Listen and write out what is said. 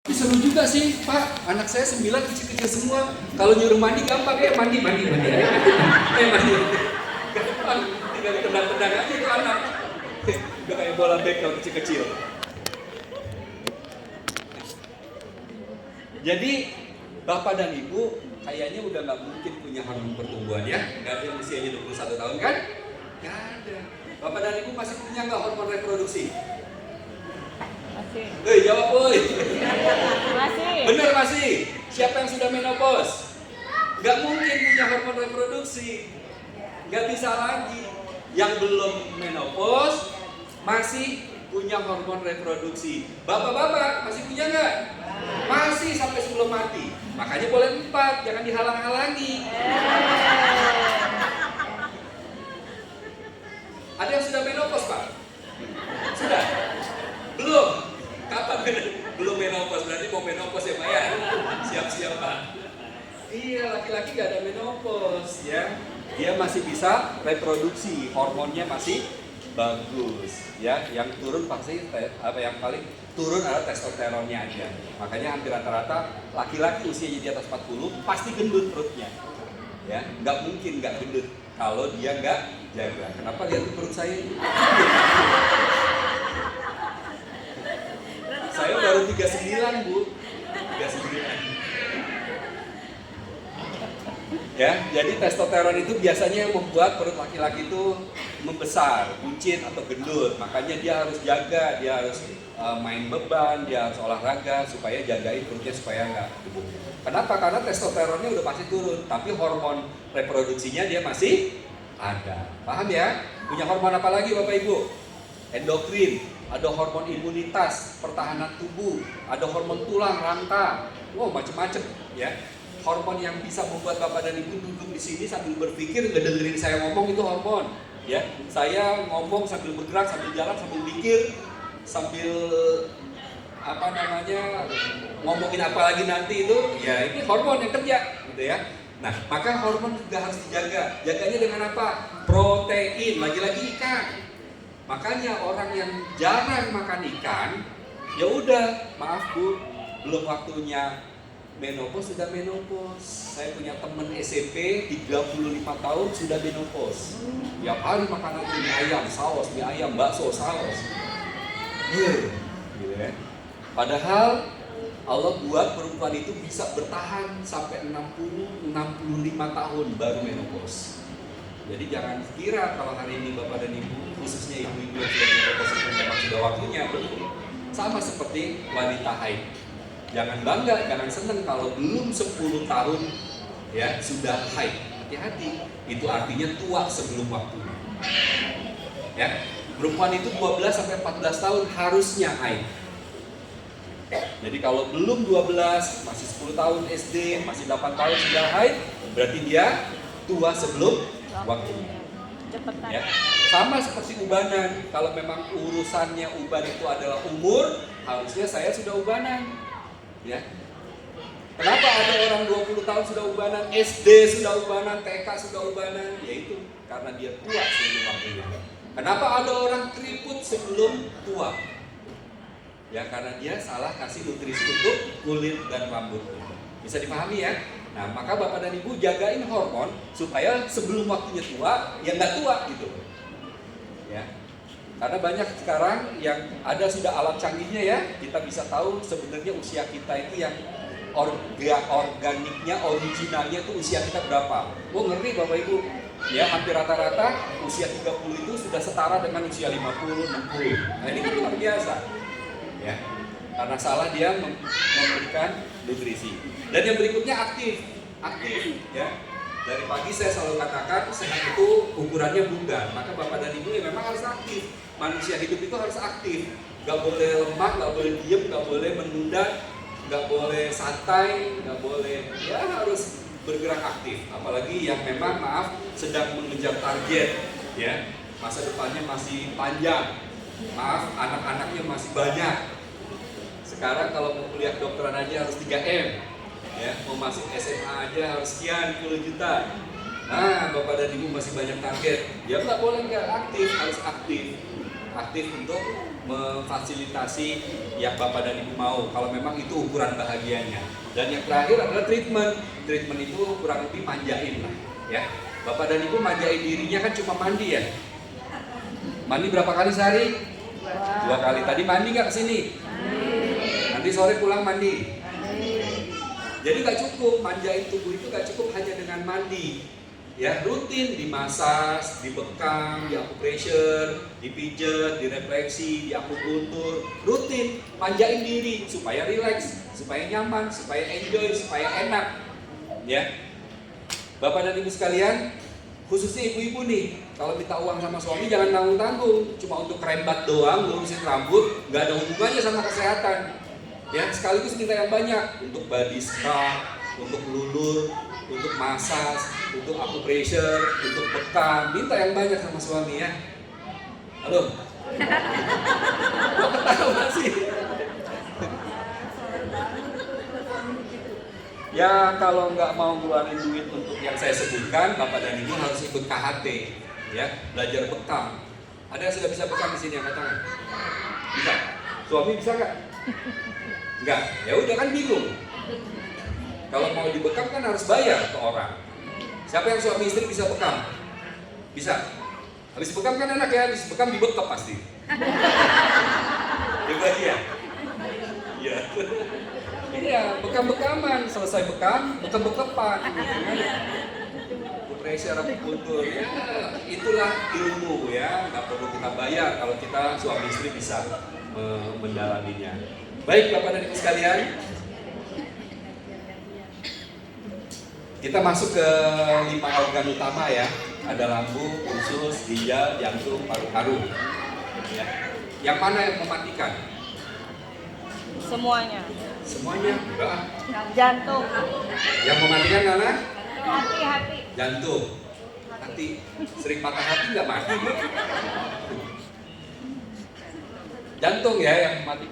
Seru juga sih, Pak. Anak saya 9 kecil-kecil semua. Kalau nyuruh mandi gampang ya, mandi. Mandi. Gampang, tinggal ditendang-tendang aja itu anak. Udah kayak bola bekel kecil-kecil. Jadi, Bapak dan Ibu kayaknya udah nggak mungkin punya hormon pertumbuhan ya. Nggak ada yang usianya 21 tahun kan? Nggak ada. Bapak dan Ibu masih punya nggak hormon reproduksi? Masih. Jawab woi. Masih. Bener masih. Siapa yang sudah menopause? Gak mungkin punya hormon reproduksi. Gak bisa lagi. Yang belum menopause masih punya hormon reproduksi. Bapak-bapak masih punya nggak? Masih sampai sebelum mati. Makanya boleh 4, jangan dihalang-halangi. Ada yang sudah menopause, Pak? Sudah? Belum? Kapan belum menopause? Berarti mau menopause ya, Pak ya? Siap-siap, Pak. Iya, laki-laki gak ada menopause ya. Dia masih bisa reproduksi, hormonnya masih bagus ya. Yang turun pasti yang paling turun adalah testosteronnya aja. Makanya hampir rata-rata laki-laki usianya di atas 40 pasti gendut perutnya. Ya, nggak mungkin nggak gendut kalau dia nggak jaga. Kenapa lihat perut saya ini? Saya baru 39, Bu. 39. Ya, jadi testosteron itu biasanya yang membuat perut laki-laki itu membesar, buncit atau gendut. Makanya dia harus jaga, dia harus main beban, dia harus olahraga supaya jagain perutnya supaya nggak gebuk. Kenapa? Karena testosteronnya udah pasti turun, tapi hormon reproduksinya dia masih ada. Paham ya? Punya hormon apa lagi Bapak Ibu? Endokrin, ada hormon imunitas, pertahanan tubuh, ada hormon tulang, rangka, wow macem-macem ya. Hormon yang bisa membuat Bapak dan Ibu duduk di sini sambil berpikir, ngedengerin saya ngomong itu hormon ya. Saya ngomong sambil bergerak, sambil jalan, sambil mikir, sambil ngomongin apa lagi nanti itu ya, ini hormon yang kerja gitu ya. Nah, maka hormon juga harus dijaga. Jaganya dengan apa? Protein, lagi-lagi ikan. Makanya orang yang jarang makan ikan, ya udah, maaf Bu, belum waktunya menopause, sudah menopause. Saya punya temen SMP 35 tahun sudah menopause. Tiap hari makanan mie ayam, saus, mie ayam, bakso, saus. Gitu ya. Padahal Allah buat perempuan itu bisa bertahan sampai 60-65 tahun baru menopause. Jadi jangan kira kalau hari ini Bapak dan Ibu, khususnya ibu-ibu yang sudah menopause itu memang sudah waktunya, belum. Sama seperti wanita haid. Jangan bangga, jangan senang kalau belum 10 tahun ya sudah haid. Hati-hati, itu artinya tua sebelum waktunya. Ya, perempuan itu 12 sampai 14 tahun harusnya haid. Jadi kalau belum 12, masih 10 tahun SD, masih 8 tahun sudah haid, berarti dia tua sebelum waktunya. Ya. Sama seperti ubanan, kalau memang urusannya uban itu adalah umur, harusnya saya sudah ubanan. Ya. Kenapa ada orang 20 tahun sudah ubanan, SD sudah ubanan, TK sudah ubanan? Yaitu karena dia tua sebelum waktunya. Kenapa ada orang keriput sebelum tua? Ya karena dia salah kasih nutrisi untuk kulit dan rambutnya. Bisa dipahami ya? Nah maka Bapak dan Ibu jagain hormon supaya sebelum waktunya tua, ya nggak tua gitu. Ya. Karena banyak sekarang yang ada sudah alat canggihnya ya, kita bisa tahu sebenarnya usia kita itu yang organiknya, originalnya itu usia kita berapa. Oh ngerti Bapak Ibu? Ya hampir rata-rata usia 30 itu sudah setara dengan usia 50, 60. Nah ini kan luar biasa. Ya, karena salah dia memberikan nutrisi. Dan yang berikutnya aktif ya. Dari pagi saya selalu katakan sehat itu ukurannya bundar. Maka Bapak dan Ibu ya memang harus aktif. Manusia hidup itu harus aktif. Gak boleh lemah, gak boleh diem, gak boleh menunda, gak boleh santai, gak boleh, ya harus bergerak aktif. Apalagi yang memang sedang mengejar target ya. Masa depannya masih panjang. Maaf, anak-anaknya masih banyak. Sekarang kalau mau kuliah kedokteran aja harus 3M. Ya, mau masuk SMA aja harus sekian puluh juta. Nah, Bapak dan Ibu masih banyak target. Ya nggak boleh nggak aktif, harus aktif. aktif untuk memfasilitasi yang Bapak dan Ibu mau, kalau memang itu ukuran bahagianya. Dan yang terakhir adalah treatment. Treatment itu kurang lebih manjain lah, ya. Bapak dan Ibu manjain dirinya kan cuma mandi ya. Mandi berapa kali sehari? 2 kali. Tadi mandi nggak kesini? Nanti sore pulang mandi. Jadi nggak cukup manjain tubuh itu, nggak cukup hanya dengan mandi. Ya, rutin dimasas, dibekam, diakupressure, dipijat, direfleksi, diakupuntur, rutin manjain diri supaya rileks, supaya nyaman, supaya enjoy, supaya enak. Ya, Bapak dan Ibu sekalian, khususnya ibu-ibu nih, kalau minta uang sama suami jangan tanggung-tanggung, cuma untuk kerembat doang, ngurusin rambut, nggak ada hubungannya sama kesehatan. Ya, sekaligus minta yang banyak untuk body scrub, untuk lulur, untuk massage, untuk acupressure, untuk bekam, minta yang banyak sama suami ya. Halo? Kok ketawa sih? Ya kalau nggak mau ngeluarin duit untuk yang saya sebutkan, Bapak dan Ibu harus ikut KHT, ya, belajar bekam. Ada yang sudah bisa bekam di sini angkat tangan? Bisa? Suami bisa nggak? Enggak, ya udah kan bingung. Kalau mau dibekam kan harus bayar ke orang. Siapa yang suami istri bisa bekam? Bisa. Habis bekam kan enak ya, habis bekam dibekap pasti. Dibagi ya? Iya. Iya, bekam-bekaman, selesai bekam, bekam-bekapan. Pressure acupuntur, ya itulah ilmu ya, nggak perlu kita bayar kalau kita suami istri bisa mendalaminya. Baik Bapak dan Ibu sekalian, kita masuk ke 5 organ utama ya. Ada lambung, usus, ginjal, jantung, paru-paru. Ya. Yang mana yang mematikan? Semuanya. Semuanya? Enggak. Jantung. Yang mematikan mana? Hati-hati. Jantung. Hati. Sering patah hati nggak mati? Jantung ya yang mematikan.